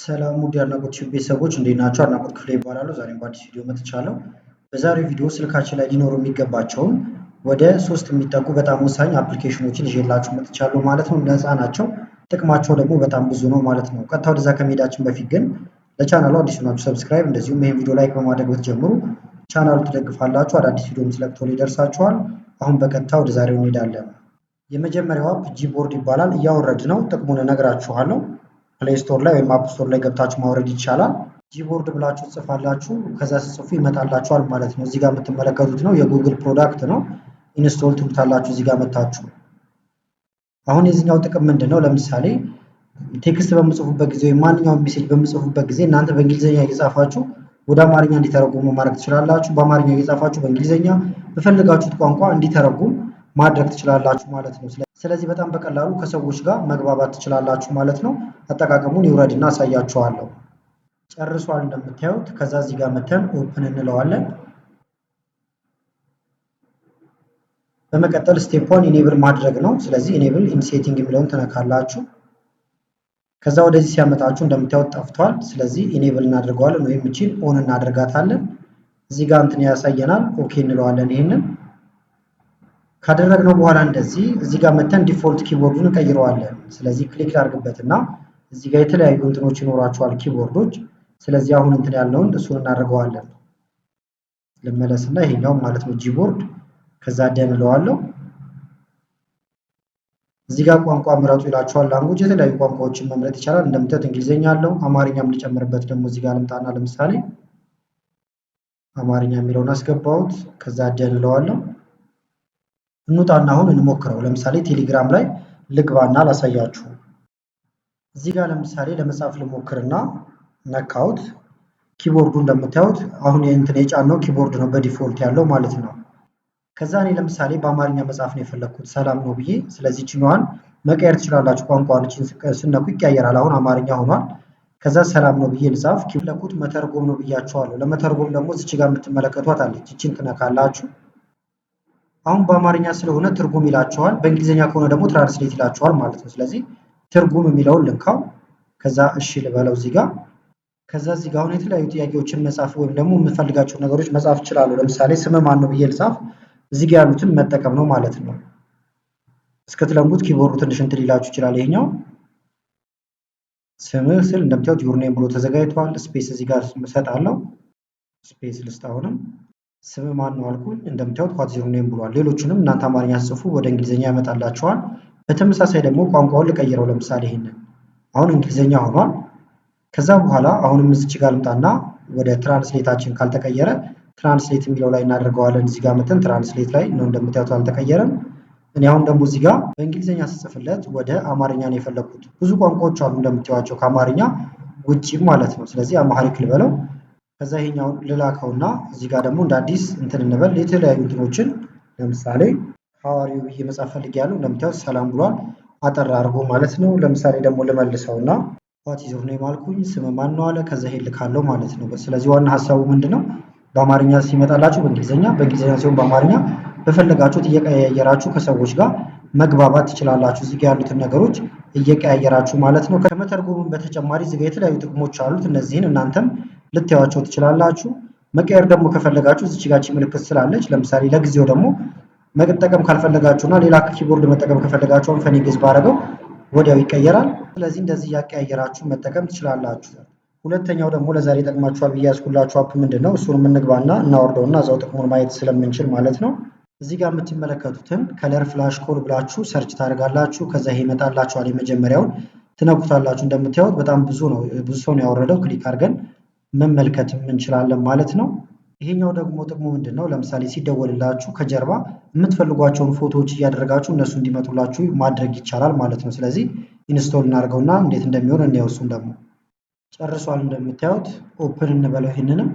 ሰላም ውድ የአድናቆት ቲዩብ ቤተሰቦች እንዴት ናችሁ? አድናቆት ክፍሌ ይባላሉ። ዛሬም በአዲስ ቪዲዮ መጥቻለሁ። በዛሬው ቪዲዮ ስልካችን ላይ ሊኖሩ የሚገባቸውን ወደ 3 የሚጠጉ በጣም ወሳኝ አፕሊኬሽኖችን ይዤላችሁ መጥቻለሁ ማለት ነው። ነፃ ናቸው። ጥቅማቸው ደግሞ በጣም ብዙ ነው ማለት ነው። ቀጥታ ወደዛ ከመሄዳችን በፊት ግን ለቻናሉ አዲስ ናችሁ ሰብስክራይብ፣ እንደዚሁም ይሄን ቪዲዮ ላይክ በማድረግ ብትጀምሩ ቻናሉ ትደግፋላችሁ። አዳዲስ ቪዲዮም ስለቅ ቶሎ ይደርሳችኋል። አሁን በቀጥታ ወደ ዛሬው እንሄዳለን። የመጀመሪያው አፕ ጂቦርድ ይባላል። እያወረድ ነው፣ ጥቅሙን እነግራችኋለሁ። ፕሌይ ስቶር ላይ ወይም አፕ ስቶር ላይ ገብታችሁ ማውረድ ይቻላል። ጂቦርድ ብላችሁ ጽፋላችሁ፣ ከዛ ጽፉ ይመጣላችኋል ማለት ነው። እዚህ ጋር የምትመለከቱት ነው የጉግል ፕሮዳክት ነው። ኢንስቶል ትሉታላችሁ እዚህ ጋር መታችሁ። አሁን የዚህኛው ጥቅም ምንድነው? ለምሳሌ ቴክስት በምጽፉበት ጊዜ ወይም ማንኛውም ሜሴጅ በምጽፉበት ጊዜ እናንተ በእንግሊዘኛ እየጻፋችሁ ወደ አማርኛ እንዲተረጉሙ ማድረግ ትችላላችሁ። በአማርኛ እየጻፋችሁ በእንግሊዘኛ በፈለጋችሁት ቋንቋ እንዲተረጉም ማድረግ ትችላላችሁ ማለት ነው። ስለዚህ በጣም በቀላሉ ከሰዎች ጋር መግባባት ትችላላችሁ ማለት ነው። አጠቃቀሙን ይውረድና አሳያችኋለሁ። ጨርሷል እንደምታዩት። ከዛ እዚህ ጋር መተን ኦፕን እንለዋለን። በመቀጠል ስቴፕ 1 ኢኔብል ማድረግ ነው። ስለዚህ ኢኔብል ኢን ሴቲንግ የሚለውን ትነካላችሁ። ከዛ ወደዚህ ሲያመጣችሁ እንደምታዩት ጠፍቷል። ስለዚህ ኢኔብል እናደርገዋለን ወይም እቺን ኦን እናደርጋታለን። እዚህ ጋር እንትን ያሳየናል። ኦኬ እንለዋለን። ይሄንን ካደረግነው በኋላ እንደዚህ እዚህ ጋር መተን ዲፎልት ኪቦርዱን እንቀይረዋለን። ስለዚህ ክሊክ ላድርግበትና እዚህ ጋር የተለያዩ እንትኖች ይኖራቸዋል ኪቦርዶች። ስለዚህ አሁን እንትን ያለውን እሱን እናደርገዋለን። ልመለስና ይሄኛው ማለት ነው ጂቦርድ። ከዛ ደን እለዋለሁ። እዚህ ጋር ቋንቋ ምረጡ ይላችኋል። ላንጉጅ የተለያዩ ቋንቋዎችን መምረጥ ይቻላል። እንደምታዩት እንግሊዘኛ አለው። አማርኛም ልጨምርበት ደግሞ እዚህ ጋር ልምጣና ለምሳሌ አማርኛ የሚለውን አስገባሁት። ከዛ ደን እለዋለሁ። እንውጣና አሁን እንሞክረው። ለምሳሌ ቴሌግራም ላይ ልግባና ላሳያችሁ። እዚህ ጋር ለምሳሌ ለመጻፍ ልሞክርና ነካውት። ኪቦርዱ እንደምታዩት አሁን የእንትን የጫነው ኪቦርድ ነው በዲፎልት ያለው ማለት ነው። ከዛ እኔ ለምሳሌ በአማርኛ መጻፍ ነው የፈለኩት ሰላም ነው ብዬ። ስለዚህ ቺኛዋን መቀየር ትችላላችሁ። ቋንቋውን ስነኩ ይቀየራል። አሁን አማርኛ ሆኗል። ከዛ ሰላም ነው ብዬ ልጻፍ። ኪፈለኩት መተርጎም ነው ብያችኋለሁ። ለመተርጎም ደግሞ እዚህ ጋር የምትመለከቷት አለች። እቺን ትነካላችሁ። አሁን በአማርኛ ስለሆነ ትርጉም ይላችኋል። በእንግሊዘኛ ከሆነ ደግሞ ትራንስሌት ይላችኋል ማለት ነው። ስለዚህ ትርጉም የሚለውን ልንካው። ከዛ እሺ ልበለው እዚህ ጋር። ከዛ እዚህ ጋር አሁን የተለያዩ ጥያቄዎችን መጻፍ ወይም ደግሞ የምፈልጋቸው ነገሮች መጻፍ እችላለሁ። ለምሳሌ ስም ማን ነው ብዬ ልጻፍ። እዚህ ጋር ያሉትን መጠቀም ነው ማለት ነው። እስከትለምዱት ኪቦርዱ ትንሽ እንትን ሊላችሁ ይችላል። ይሄኛው ስምህ ስል እንደምታዩት ዩር ኔም ብሎ ተዘጋጅቷል። ስፔስ እዚህ ጋር እሰጣለሁ። ስፔስ ልስጥ። አሁንም ስም ማን ነው አልኩኝ። እንደምታዩት ዋት ዩር ኔም ብሏል። ሌሎችንም እናንተ አማርኛ ጽፉ ወደ እንግሊዘኛ ያመጣላችኋል። በተመሳሳይ ደግሞ ቋንቋውን ልቀይረው። ለምሳሌ ይሄንን አሁን እንግሊዘኛ ሆኗል። ከዛ በኋላ አሁንም እዚች ጋር ልምጣና ወደ ትራንስሌታችን ካልተቀየረ ትራንስሌት የሚለው ላይ እናደርገዋለን። እዚህ ጋር መተን ትራንስሌት ላይ ነው እንደምታዩት አልተቀየረም። እኔ አሁን ደግሞ እዚህ ጋር በእንግሊዘኛ ስጽፍለት ወደ አማርኛ ነው የፈለኩት። ብዙ ቋንቋዎች አሉ እንደምታዩቸው ከአማርኛ ውጪ ማለት ነው። ስለዚህ አማሪክ ልበለው። ከዛ ይሄኛውን ልላከውና እዚህ ጋር ደግሞ እንደ አዲስ እንትን እንበል የተለያዩ እንትኖችን ለምሳሌ ሐዋሪው ብዬ መጻፍ ፈልጌያለሁ። እንደምታዩት ሰላም ብሏል። አጠር አድርጎ ማለት ነው። ለምሳሌ ደግሞ ልመልሰውና ዋት ኢዝ ዩር ኔም አልኩኝ። ስም ማን ነው አለ። ከዛ ይሄን ልካለው ማለት ነው። ስለዚህ ዋና ሐሳቡ ምንድነው? በአማርኛ ሲመጣላችሁ በእንግሊዘኛ፣ በእንግሊዘኛ ሲሆን በአማርኛ በፈለጋችሁት እየቀያየራችሁ ከሰዎች ጋር መግባባት ትችላላችሁ። እዚህ ጋር ያሉትን ነገሮች እየቀያየራችሁ ማለት ነው። ከመተርጎሙም በተጨማሪ እዚህ ጋር የተለያዩ ጥቅሞች አሉት። እነዚህን እናንተም ልታዩዋቸው ትችላላችሁ። መቀየር ደግሞ ከፈለጋችሁ እዚች ጋር ምልክት ስላለች ለምሳሌ ለጊዜው ደግሞ መጠቀም ካልፈለጋችሁና ሌላ ኪቦርድ መጠቀም ከፈለጋችሁ ፈኒጌዝ ባረገው ወዲያው ይቀየራል። ስለዚህ እንደዚህ ያቀያየራችሁ መጠቀም ትችላላችሁ። ሁለተኛው ደግሞ ለዛሬ ጠቅማችኋል ብዬ ያስኩላችሁ አፕ ምንድነው? እሱንም እንግባና እናወርደውና እዛው ጥቅሙን ማየት ስለምንችል ማለት ነው። እዚህ ጋር የምትመለከቱትን ከለር ፍላሽ ኮድ ብላችሁ ሰርች ታደርጋላችሁ። ከዛ ይሄ ይመጣላችኋል። የመጀመሪያውን ትነኩታላችሁ። እንደምታዩት በጣም ብዙ ነው፣ ብዙ ሰው ነው ያወረደው። ክሊክ አድርገን መመልከት እንችላለን ማለት ነው። ይሄኛው ደግሞ ጥቅሙ ምንድነው? ለምሳሌ ሲደወልላችሁ ከጀርባ የምትፈልጓቸውን ፎቶዎች እያደረጋችሁ እነሱ እንዲመጡላችሁ ማድረግ ይቻላል ማለት ነው። ስለዚህ ኢንስቶል እናድርገውና እንዴት እንደሚሆን እንየውሱን ደግሞ ጨርሷል። እንደምታዩት ኦፕን እንበለው ይሄንንም።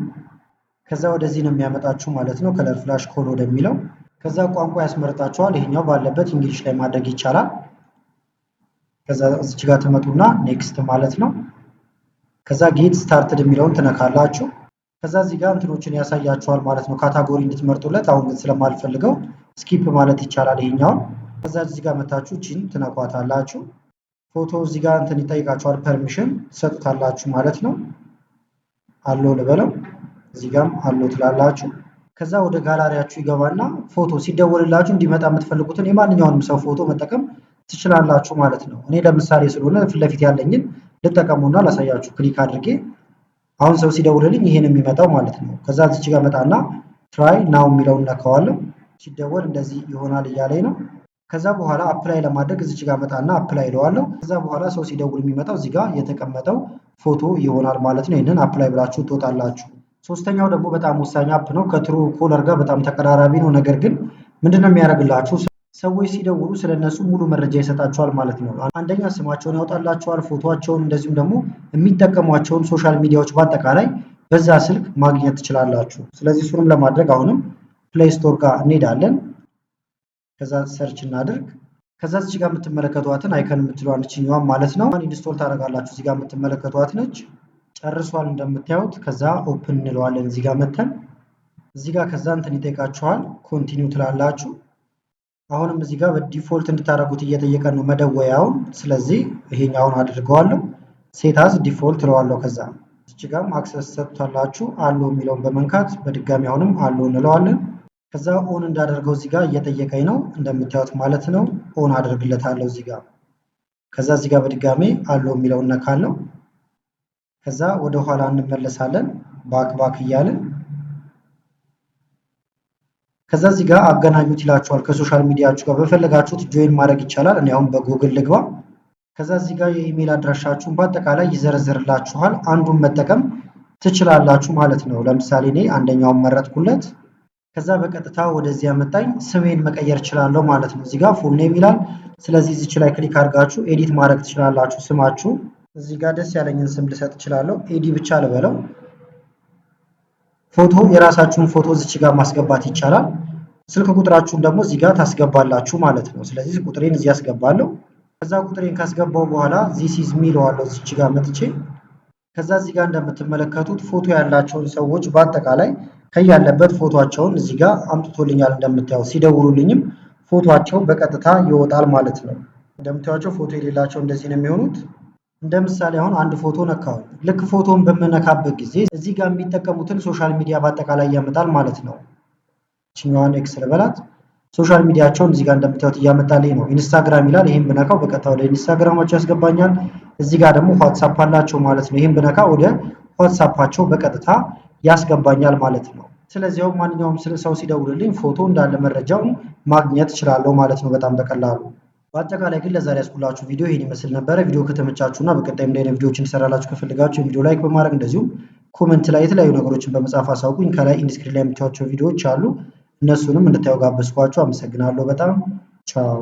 ከዛ ወደዚህ ነው የሚያመጣችሁ ማለት ነው። ከለር ፍላሽ ኮድ ወደሚለው ከዛ ቋንቋ ያስመርጣችኋል። ይሄኛው ባለበት እንግሊሽ ላይ ማድረግ ይቻላል። ከዛ እዚች ጋር ትመጡና ኔክስት ማለት ነው። ከዛ ጌት ስታርትድ የሚለውን ትነካላችሁ። ከዛ እዚህ ጋር እንትኖችን ያሳያችኋል ማለት ነው ካታጎሪ እንድትመርጡለት። አሁን ግን ስለማልፈልገው ስኪፕ ማለት ይቻላል ይሄኛው። ከዛ እዚህ ጋር መታችሁ ቺን ትነኳታላችሁ። ፎቶ እዚህ ጋር እንትን ይጠይቃችኋል፣ ፐርሚሽን ትሰጡታላችሁ ማለት ነው። አሎ ልበለው፣ እዚህ ጋርም አሎ ትላላችሁ። ከዛ ወደ ጋላሪያችሁ ይገባና ፎቶ ሲደወልላችሁ እንዲመጣ የምትፈልጉትን የማንኛውንም ሰው ፎቶ መጠቀም ትችላላችሁ ማለት ነው። እኔ ለምሳሌ ስለሆነ ፊት ለፊት ያለኝን ልጠቀሙና ላሳያችሁ። ክሊክ አድርጌ አሁን ሰው ሲደውልልኝ ይሄን የሚመጣው ማለት ነው። ከዛ እዚች ጋር መጣና ትራይ ናው የሚለውን ነካዋለሁ። ሲደወል እንደዚህ ይሆናል እያለኝ ነው። ከዛ በኋላ አፕላይ ለማድረግ እዚች ጋር መጣና አፕላይ እለዋለሁ። ከዛ በኋላ ሰው ሲደውል የሚመጣው እዚህ ጋር የተቀመጠው ፎቶ ይሆናል ማለት ነው። ይህንን አፕላይ ብላችሁ ትወጣላችሁ። ሶስተኛው ደግሞ በጣም ወሳኝ አፕ ነው። ከትሩ ኮለር ጋር በጣም ተቀራራቢ ነው። ነገር ግን ምንድነው የሚያደርግላችሁ? ሰዎች ሲደውሉ ስለነሱ ሙሉ መረጃ ይሰጣቸዋል ማለት ነው። አንደኛ ስማቸውን ያወጣላቸዋል፣ ፎቶቸውን፣ እንደዚሁም ደግሞ የሚጠቀሟቸውን ሶሻል ሚዲያዎች በአጠቃላይ በዛ ስልክ ማግኘት ትችላላችሁ። ስለዚህ እሱንም ለማድረግ አሁንም ፕሌይ ስቶር ጋር እንሄዳለን። ከዛ ሰርች እናድርግ። ከዛ እዚህ ጋር የምትመለከቷትን አይከን የምትለዋን እችኛዋን ማለት ነው ኢንስቶል ታደርጋላችሁ። እዚህ ጋር የምትመለከቷት ነች። ጨርሷል እንደምታዩት። ከዛ ኦፕን እንለዋለን። እዚህ ጋር መተን እዚህ ጋር ከዛ እንትን ይጠይቃችኋል። ኮንቲኒው ትላላችሁ። አሁንም እዚህ ጋር በዲፎልት እንድታደርጉት እየጠየቀን ነው መደወያውን። ስለዚህ ይሄኛውን አድርገዋለሁ። ሴታዝ ዲፎልት እለዋለሁ። ከዛ እዚህ ጋርም አክሰስ ሰጥቷላችሁ አሎ የሚለውን በመንካት በድጋሚ አሁንም አሎ እንለዋለን። ከዛ ኦን እንዳደርገው እዚህ ጋር እየጠየቀኝ ነው እንደምታዩት ማለት ነው። ኦን አድርግለታለሁ እዚህ ጋር። ከዛ እዚህ ጋር በድጋሚ አሎ የሚለውን ነካለሁ። ከዛ ወደ ኋላ እንመለሳለን ባክ እያልን። ከዛ እዚህ ጋር አገናኙት ይላችኋል ከሶሻል ሚዲያችሁ ጋር በፈለጋችሁት ጆይን ማድረግ ይቻላል። እኔ አሁን በጉግል ልግባ። ከዛ እዚህ ጋር የኢሜል አድራሻችሁን በአጠቃላይ ይዘረዝርላችኋል። አንዱን መጠቀም ትችላላችሁ ማለት ነው። ለምሳሌ እኔ አንደኛውን መረጥኩለት። ከዛ በቀጥታ ወደዚህ ያመጣኝ ስሜን መቀየር እችላለሁ ማለት ነው። እዚህ ጋር ፉል ኔም ይላል። ስለዚህ እዚች ላይ ክሊክ አድርጋችሁ ኤዲት ማድረግ ትችላላችሁ ስማችሁ። እዚህ ጋር ደስ ያለኝን ስም ልሰጥ እችላለሁ። ኤዲ ብቻ ልበለው። ፎቶ የራሳችሁን ፎቶ እዚች ጋር ማስገባት ይቻላል። ስልክ ቁጥራችሁን ደግሞ እዚህ ጋር ታስገባላችሁ ማለት ነው። ስለዚህ ቁጥሬን እዚህ አስገባለሁ። ከዛ ቁጥሬን ካስገባው በኋላ ዚስ ኢዝ ሚ እለዋለሁ እዚች ጋር መጥቼ። ከዛ እዚህ ጋር እንደምትመለከቱት ፎቶ ያላቸውን ሰዎች በአጠቃላይ ከያለበት ፎቶአቸውን እዚህ ጋር አምጥቶልኛል። እንደምታዩት ሲደውሉልኝም ፎቶአቸው በቀጥታ ይወጣል ማለት ነው። እንደምታዩቸው ፎቶ የሌላቸው እንደዚህ ነው የሚሆኑት። እንደ ምሳሌ አሁን አንድ ፎቶ ነካው። ልክ ፎቶን በመነካበት ጊዜ እዚህ ጋር የሚጠቀሙትን ሶሻል ሚዲያ በአጠቃላይ ያመጣል ማለት ነው። እችኛዋን ኤክስ ልበላት። ሶሻል ሚዲያቸውን እዚህ ጋር እንደምታዩት እያመጣልኝ ነው። ኢንስታግራም ይላል። ይሄን ብነካ በቀጥታ ወደ ኢንስታግራማቸው ያስገባኛል። እዚህ ጋር ደግሞ ዋትስአፕ አላቸው ማለት ነው። ይሄን ብነካ ወደ ዋትስአፓቸው በቀጥታ ያስገባኛል ማለት ነው። ስለዚህ አሁን ማንኛውም ሰው ሲደውልልኝ ፎቶ እንዳለ መረጃውን ማግኘት እችላለሁ ማለት ነው በጣም በቀላሉ። በአጠቃላይ ግን ለዛሬ ያስኩላችሁ ቪዲዮ ይሄን ይመስል ነበረ። ቪዲዮ ከተመቻችሁና በቀጣይም እንደ አይነት ቪዲዮዎችን ሰራላችሁ ከፈልጋችሁ ቪዲዮ ላይክ በማድረግ እንደዚሁም ኮሜንት ላይ የተለያዩ ነገሮችን በመጻፍ አሳውቁኝ። ከላይ ኢንስክሪን ላይ የምታዩቸው ቪዲዮዎች አሉ። እነሱንም እንድታዩ ጋበዝኳችሁ። አመሰግናለሁ በጣም ቻው።